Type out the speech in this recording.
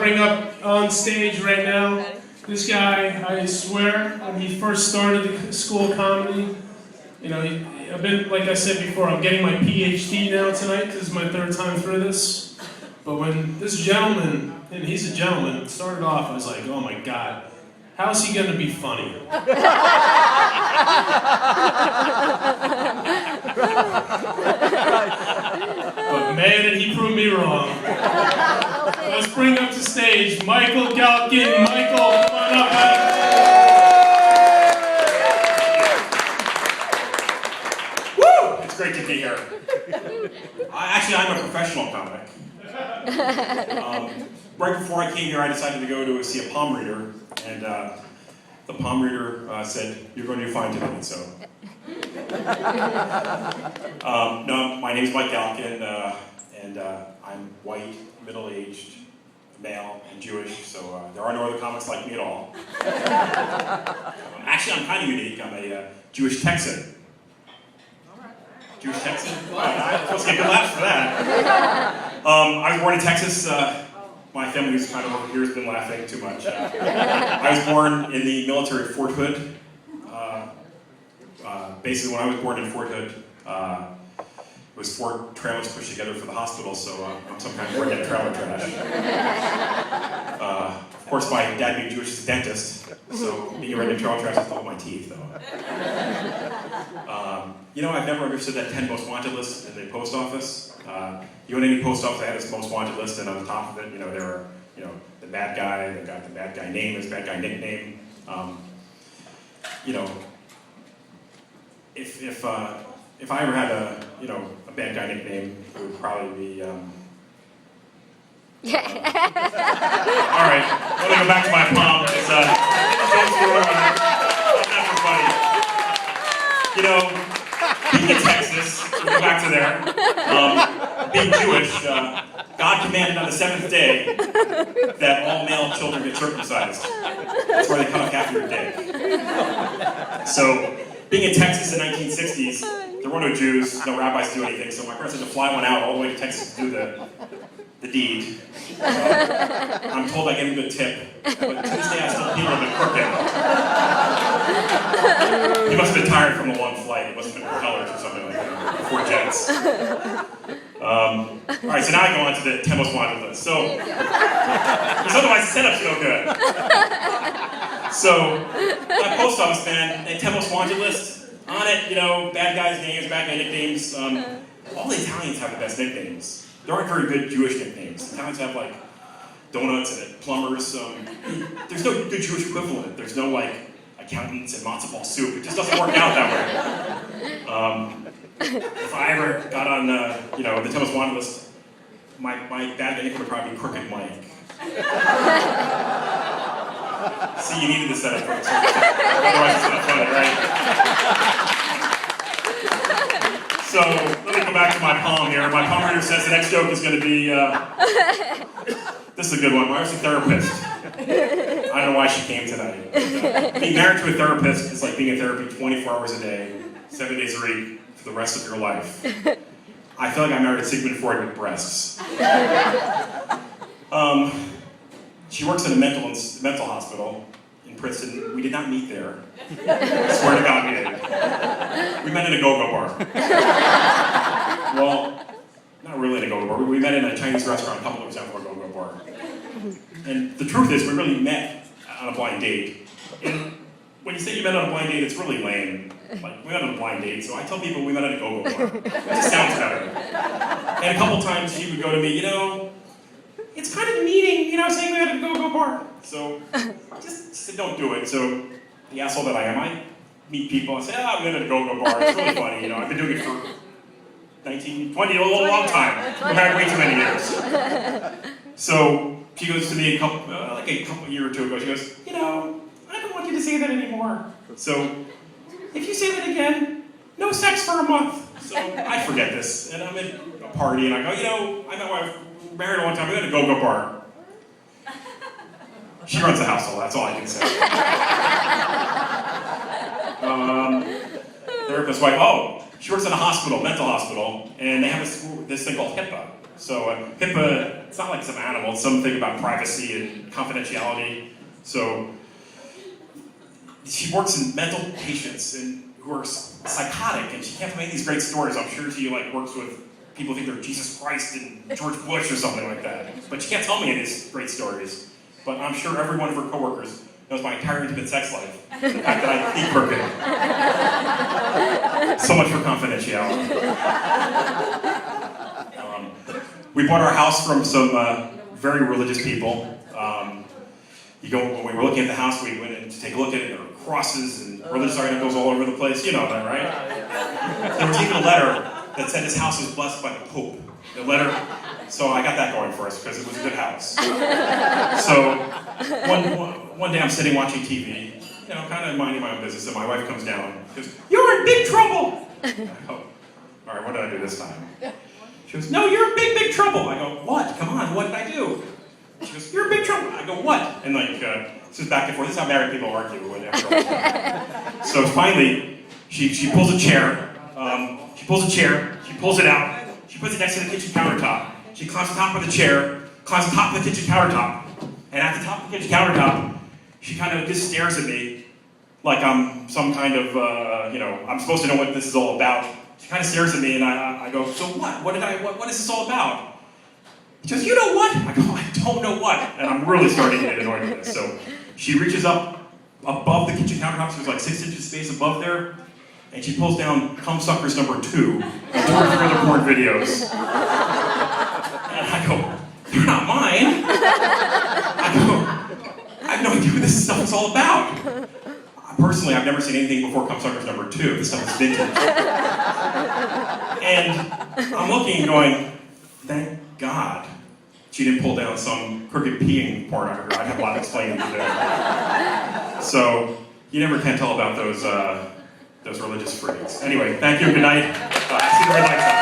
bring up on stage right now this guy. I swear, when he first started the school of comedy, you know, I've been, like I said before, I'm getting my PhD now tonight because it's my third time through this. But when this gentleman, and he's a gentleman, started off, I was like, oh my God, how is he going to be funny? But man, did he prove me wrong. Let's bring up to stage Michael Galkin. Michael, come on up, man. Woo! It's great to be here. Actually, I'm a professional comic. Right before I came here, I decided to go to see a palm reader, and the palm reader said, "You're going to do fine tonight." So, no, my name's Mike Galkin, and I'm white, middle-aged, male, and Jewish. So there are no other comics like me at all. Actually, I'm kind of unique. I'm a Jewish Texan. Jewish Texan? I'm supposed to get good laughs for that. I was born in Texas. My family who's kind of over here has been laughing too much. I was born in the military at Fort Hood. Basically, when I was born in Fort Hood, it was 4 trailers pushed together for the hospital, so I'm some kind of redneck trailer trash. Of course, my dad being Jewish is a dentist, so being a redneck trailer trash is all my teeth, though. You know, I've never understood that 10 most wanted list in the post office. You know, in any post office, I had this most wanted list, and on the top of it, you know, there were, you know, the bad guy, they got the bad guy name, his bad guy nickname. You know, if I ever had a, you know, a bad guy nickname, it would probably be. All right, let me go back to my palm. It's not for funny. You know. Being in Texas, we'll go back to there, being Jewish, God commanded on the 7th day that all male children get circumcised. That's where they cut off half your dick. So, being in Texas in the 1960s, there were no Jews, no rabbis to do anything, so my parents had to fly one out all the way to Texas to do the deed. I'm told I get a good tip, but to this day I still feel a bit crooked. He must have been tired from the long flight. He must have been propellers or something like that, 4 jets. All right, so now I go on to the 10 most wanted list. So, because otherwise the setup's no good. So, my post office, man, that 10 most wanted list, on it, you know, bad guys' names, bad guy nicknames. All the Italians have the best nicknames. There aren't very good Jewish nicknames. Italians have like donuts and plumbers. There's no good Jewish equivalent. There's no like accountants and matzo ball soup. It just doesn't work out that way. If I ever got on, you know, the 10 most wanted list, my bad guy nickname would probably be Crooked Mike. See, you needed the setup for it. Otherwise, it's not funny, right? So, let me go back to my palm here. My palm reader says the next joke is going to be, this is a good one. My wife's a therapist. I don't know why she came tonight. Being married to a therapist is like being in therapy 24 hours a day, 7 days a week, for the rest of your life. I feel like I married Sigmund Freud with breasts. She works in a mental hospital in Princeton. We did not meet there. I swear to God we did. We met in a go-go bar. Well, not really in a go-go bar. We met in a Chinese restaurant a couple of times before a go-go bar. And the truth is, we really met on a blind date. And when you say you met on a blind date, it's really lame. Like, we met on a blind date, so I tell people we met at a go-go bar. It just sounds better. And a couple times she would go to me, you know, it's kind of meeting, you know, saying we had a go-go bar. So, just don't do it. So, the asshole that I am, I meet people and say, we met at a go-go bar. It's really funny, you know, I've been doing it for 19, 20, a long time. We're married way too many years. So, she goes to me like a year or two ago, she goes, you know, I don't want you to say that anymore. So, if you say that again, no sex for a month. So, I forget this, and I'm at a party, and I go, you know, I met my wife, married a long time, we had a go-go bar. She runs the household, that's all I can say. Therapist wife, she works in a hospital, mental hospital, and they have this thing called HIPAA. So HIPAA, it's not like some animal, it's something about privacy and confidentiality. So she works in mental patients who are psychotic, and she can't make these great stories. I'm sure she works with people who think they're Jesus Christ and George Bush or something like that. But she can't tell me any of these great stories. But I'm sure every one of her coworkers knows my entire intimate sex life. The fact that I eat crooked. So much for confidentiality. We bought our house from some very religious people. When we were looking at the house, we went in to take a look at it. There were crosses and religious articles all over the place. You know that, right? There was even a letter that said this house was blessed by the Pope. The letter, so I got that going for us because it was a good house. So one day I'm sitting watching TV, kind of minding my own business, and my wife comes down. She goes, "You're in big trouble." I go, "All right, what did I do this time?" She goes, "No, you're in big trouble." I go, "What? Come on, what did I do?" She goes, "You're in big trouble." I go, "What?" And this is back and forth. This is how married people argue when they're in trouble. So finally, she pulls a chair. She pulls it out. She puts it next to the kitchen countertop. She climbs on top of the chair, climbs on top of the kitchen countertop. And at the top of the kitchen countertop, she kind of just stares at me like I'm some kind of, I'm supposed to know what this is all about. She kind of stares at me and I go, "So what? What is this all about?" She goes, "You know what?" I go, "I don't know what." And I'm really starting to get annoyed with this. So she reaches up above the kitchen countertop, so there's like 6 inches space above there, and she pulls down Cum Suckers #2 and 2 or 3 other porn videos. And I go, "They're not mine." I have no idea what this stuff is all about. Personally, I've never seen anything before Cum Suckers #2. This stuff is vintage. And I'm looking and going, thank God she didn't pull down some crooked peeing pornography. I'd have a lot of explaining to do. So you never can tell about those religious freaks. Anyway, thank you. Good night. See you very next time.